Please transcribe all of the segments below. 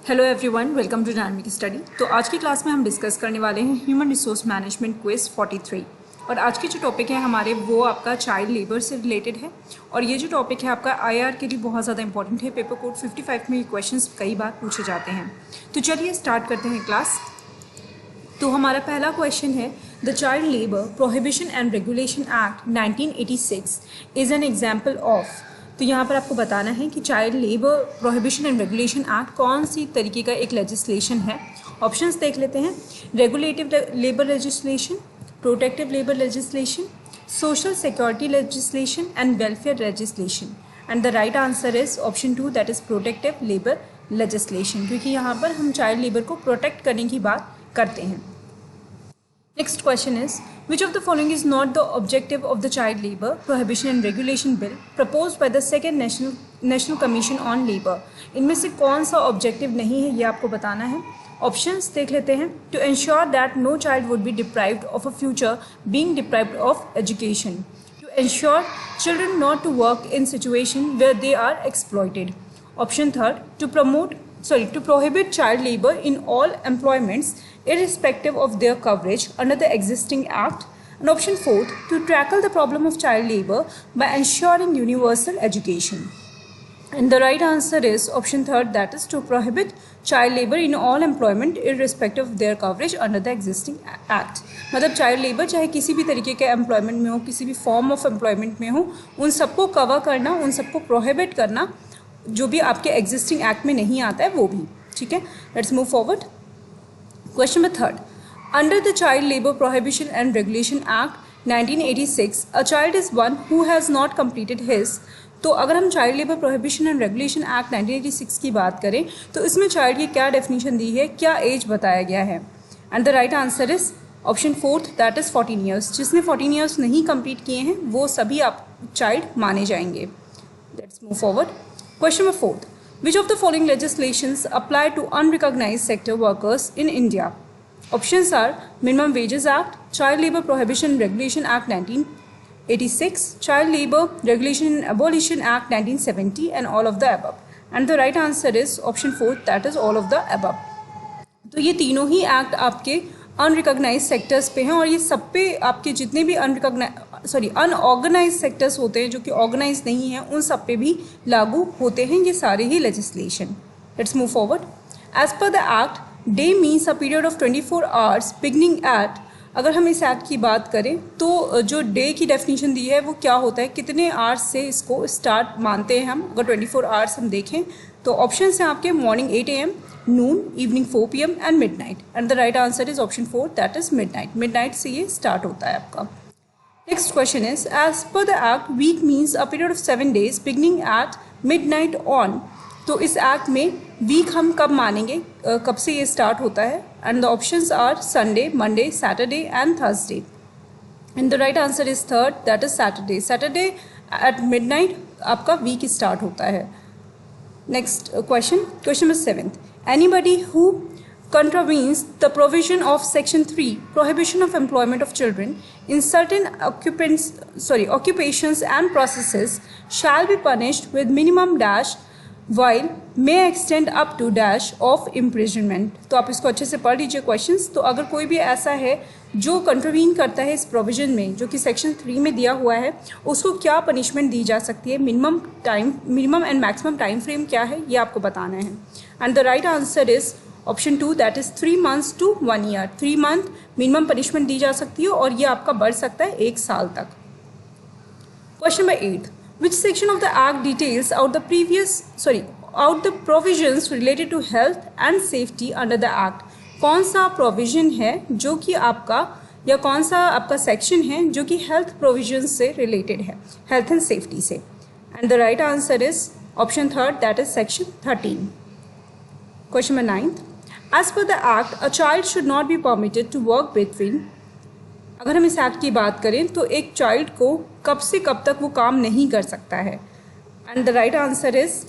Hello everyone, welcome to dynamic study. तो आज की क्लास में हम डिस्कस करने वाले हैं ह्यूमन रिसोर्स मैनेजमेंट क्विज 43। और आज के जो टॉपिक है हमारे वो आपका चाइल्ड लेबर से रिलेटेड है। और ये जो टॉपिक है आपका आईआर के लिए बहुत ज़्यादा इंपॉर्टेंट है। पेपर कोड 55 में ये क्वेश्चंस कई बार पूछे जाते हैं। तो चलिए स्टार्ट करते हैं क्लास। तो हमारा पहला क्वेश्चन है, the child labour prohibition and regulation act 1986 is an example of. तो यहाँ पर आपको बताना है कि child labour prohibition and regulation act कौन सी तरीके का एक लेजिस्लेशन है। ऑप्शंस देख लेते हैं, regulative labour legislation, protective labour legislation, social security legislation and welfare legislation. And the right answer is option 2, that is protective labour legislation, क्योंकि यहाँ पर हम चाइल्ड लेबर को प्रोटेक्ट करने की बात करते हैं। Next question is, which of the following is not the objective of the Child Labour Prohibition and Regulation Bill proposed by the second National Commission on Labour? इनमें से कौन सा ऑब्जेक्टिव नहीं है ये आपको बताना है। ऑप्शंस देख लेते हैं, to ensure that no child would be deprived of a future being deprived of education, to ensure children not to work in situation where they are exploited. Option third, to prohibit child labor in all employments irrespective of their coverage under the existing act. And option fourth, to tackle the problem of child labor by ensuring universal education. And the right answer is option third, that is to prohibit child labor in all employment irrespective of their coverage under the existing act. मतलब child labour चाहे किसी भी तरीके के employment में हो, किसी भी फॉर्म ऑफ एम्प्लॉयमेंट में हो, उन सबको कवर करना, उन सबको प्रोहिबिट करना, जो भी आपके एग्जिस्टिंग एक्ट में नहीं आता है वो भी। ठीक है, let's move forward. Question number third, under the child labour prohibition and regulation act 1986 a child is one who has not completed his. तो अगर हम child labour prohibition and regulation act 1986 की बात करें तो इसमें चाइल्ड की क्या डेफिनेशन दी है, क्या एज बताया गया है। And the right answer is option fourth, that is 14 years. जिसने 14 ईयर्स नहीं कंप्लीट किए हैं वो सभी आप चाइल्ड माने जाएंगे। Let's move forward. Question number fourth, which of the following legislations apply to unrecognized sector workers in India? Options are Minimum Wages Act, Child Labour Prohibition and Regulation Act 1986, Child Labour Regulation and Abolition Act 1970, and all of the above. And the right answer is option 4, that is all of the above. तो ये तीनों ही act आपके unrecognised sectors पे हैं और ये सब पे आपके जितने भी अनऑर्गेनाइज सेक्टर्स होते हैं जो कि ऑर्गेनाइज नहीं हैं उन सब पे भी लागू होते हैं ये सारे ही legislation. Let's move forward. As per the act, day means a period of 24 hours beginning at. अगर हम इस एक्ट की बात करें तो जो डे की डेफिनेशन दी है वो क्या होता है, कितने आवर्स से इसको स्टार्ट मानते हैं हम। अगर 24 आवर्स हम देखें तो ऑप्शन हैं आपके morning 8 AM, noon, evening 4 PM and midnight. And the right answer is option 4, that is midnight. Midnight से ये स्टार्ट होता है आपका। Next question is, as per the act, week means a period of 7 days beginning at midnight on. तो इस act में week हम कब मानेंगे, कब से ये स्टार्ट होता है। And the options are Sunday, Monday, Saturday and Thursday. And the right answer is third, that is Saturday. Saturday at midnight आपका वीक स्टार्ट होता है। Next question number 7. Anybody who contravenes the provision of Section 3, Prohibition of Employment of Children in certain occupations and processes shall be punished with minimum dash while may extend up to dash of imprisonment. तो आप इसको अच्छे से पढ़ लीजिए questions. तो अगर कोई भी ऐसा है जो कंट्रवीन करता है इस प्रोविजन में जो कि सेक्शन 3 में दिया हुआ है, उसको क्या पनिशमेंट दी जा सकती है, minimum and maximum time frame क्या है, ये आपको बताना है। And the right answer is option 2, that is 3 months to 1 year। 3 month minimum punishment दी जा सकती है और ये आपका बढ़ सकता है 1 साल तक। Question number 8, which section of the act details out the provisions related to health and safety under the act? कौन सा प्रोविजन है जो कि आपका, या कौन सा आपका सेक्शन है जो कि हेल्थ प्रोविजन से रिलेटेड है, हेल्थ एंड सेफ्टी से। And the right answer is option third, that is section 13। Question number 9, as per the act a child should not be permitted to work between. अगर हम इस act की बात करें तो एक चाइल्ड को कब से कब तक वो काम नहीं कर सकता है। And the right answer is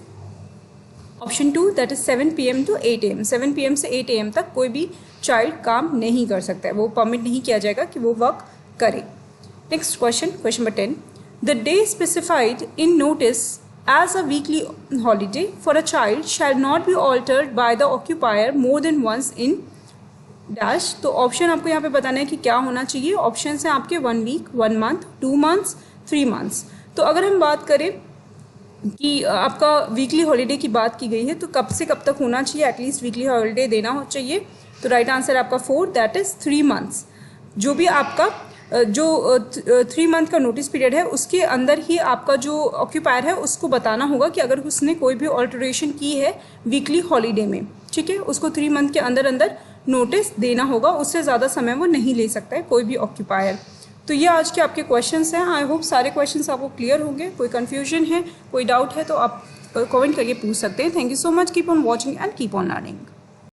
option 2, that is 7 PM to 8 AM। 7 PM से 8 AM तक कोई भी चाइल्ड काम नहीं कर सकता है, वो परमिट नहीं किया जाएगा कि वो वर्क करे। Next question number 10, the day specified in notice as a weekly holiday for a child shall not be altered by the occupier more than once in dash। तो ऑप्शन आपको यहाँ पे बताना है कि क्या होना चाहिए। ऑप्शन है आपके 1 वीक, 1 मंथ, 2 मंथ्स, 3 मंथ्स। तो अगर हम बात करें कि आपका वीकली हॉलीडे की बात की गई है तो कब से कब तक होना चाहिए, एटलीस्ट वीकली हॉलीडे देना हो चाहिए। तो राइट आंसर आपका 4, दैट इज़ 3 मंथ्स। जो भी आपका जो 3 मंथ का नोटिस पीरियड है उसके अंदर ही आपका जो ऑक्यूपायर है उसको बताना होगा कि अगर उसने कोई भी ऑल्टरेशन की है वीकली हॉलीडे में, ठीक है, उसको 3 मंथ के अंदर अंदर नोटिस देना होगा, उससे ज़्यादा समय वो नहीं ले सकता है कोई भी ऑक्यूपायर। तो ये आज के आपके क्वेश्चंस हैं। आई होप सारे क्वेश्चंस आपको क्लियर होंगे। कोई कन्फ्यूजन है, कोई डाउट है तो आप कमेंट करके पूछ सकते हैं। Thank you so much. Keep on watching and keep on learning.